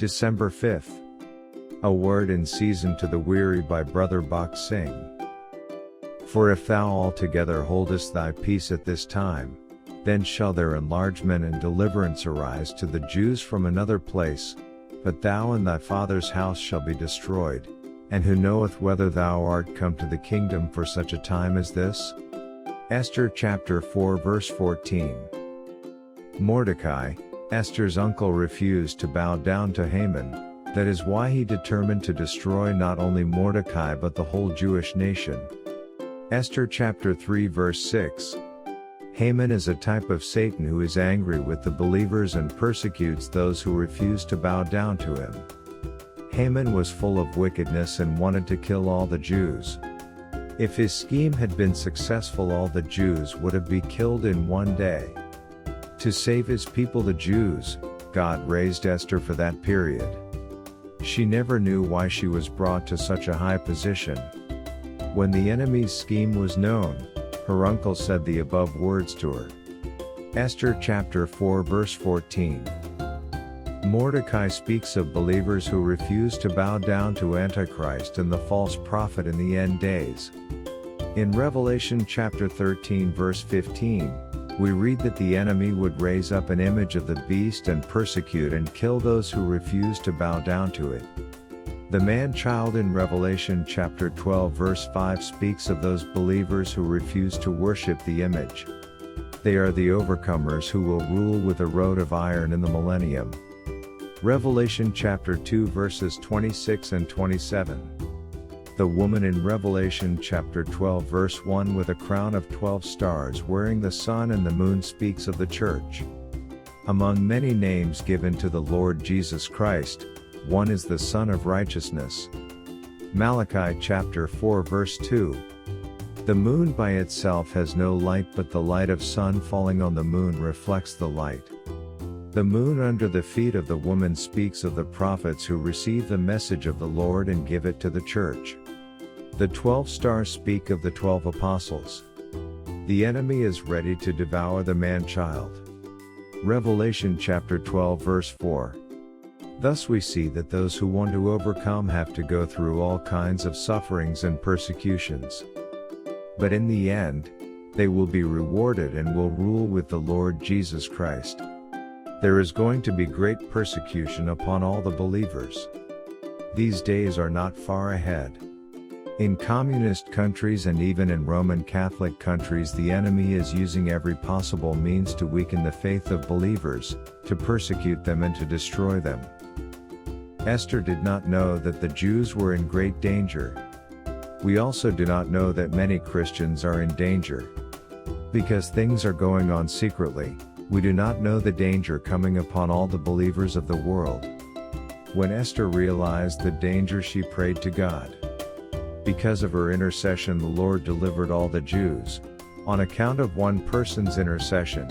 December 5th. A word in season to the weary by Brother Bakht Singh. For if thou altogether holdest thy peace at this time, then shall there enlargement and deliverance arise to the Jews from another place, but thou and thy father's house shall be destroyed, and who knoweth whether thou art come to the kingdom for such a time as this? Esther chapter 4 verse 14. Mordecai, Esther's uncle, refused to bow down to Haman. That is why he determined to destroy not only Mordecai but the whole Jewish nation. Esther chapter 3 verse 6. Haman is a type of Satan who is angry with the believers and persecutes those who refuse to bow down to him. Haman was full of wickedness and wanted to kill all the Jews. If his scheme had been successful, all the Jews would have been killed in one day. To save his people the Jews, God raised Esther for that period. She never knew why she was brought to such a high position. When the enemy's scheme was known, her uncle said the above words to her. Esther chapter 4 verse 14. Mordecai speaks of believers who refuse to bow down to Antichrist and the false prophet in the end days. In Revelation chapter 13 verse 15, we read that the enemy would raise up an image of the beast and persecute and kill those who refuse to bow down to it. The man-child in Revelation chapter 12 verse 5 speaks of those believers who refuse to worship the image. They are the overcomers who will rule with a rod of iron in the millennium. Revelation chapter 2 verses 26 and 27. The woman in Revelation chapter 12 verse 1 with a crown of 12 stars wearing the sun and the moon speaks of the church. Among many names given to the Lord Jesus Christ, one is the Son of Righteousness. Malachi chapter 4 verse 2. The moon by itself has no light, but the light of sun falling on the moon reflects the light. The moon under the feet of the woman speaks of the prophets who receive the message of the Lord and give it to the church. The 12 stars speak of the 12 apostles. The enemy is ready to devour the man-child. Revelation chapter 12 verse 4. Thus we see that those who want to overcome have to go through all kinds of sufferings and persecutions. But in the end, they will be rewarded and will rule with the Lord Jesus Christ. There is going to be great persecution upon all the believers. These days are not far ahead. In communist countries and even in Roman Catholic countries, the enemy is using every possible means to weaken the faith of believers, to persecute them and to destroy them. Esther did not know that the Jews were in great danger. We also do not know that many Christians are in danger. Because things are going on secretly, we do not know the danger coming upon all the believers of the world. When Esther realized the danger, she prayed to God. Because of her intercession, the Lord delivered all the Jews. On account of one person's intercession,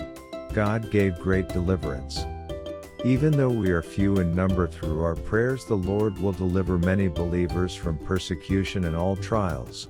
God gave great deliverance. Even though we are few in number, through our prayers the Lord will deliver many believers from persecution and all trials.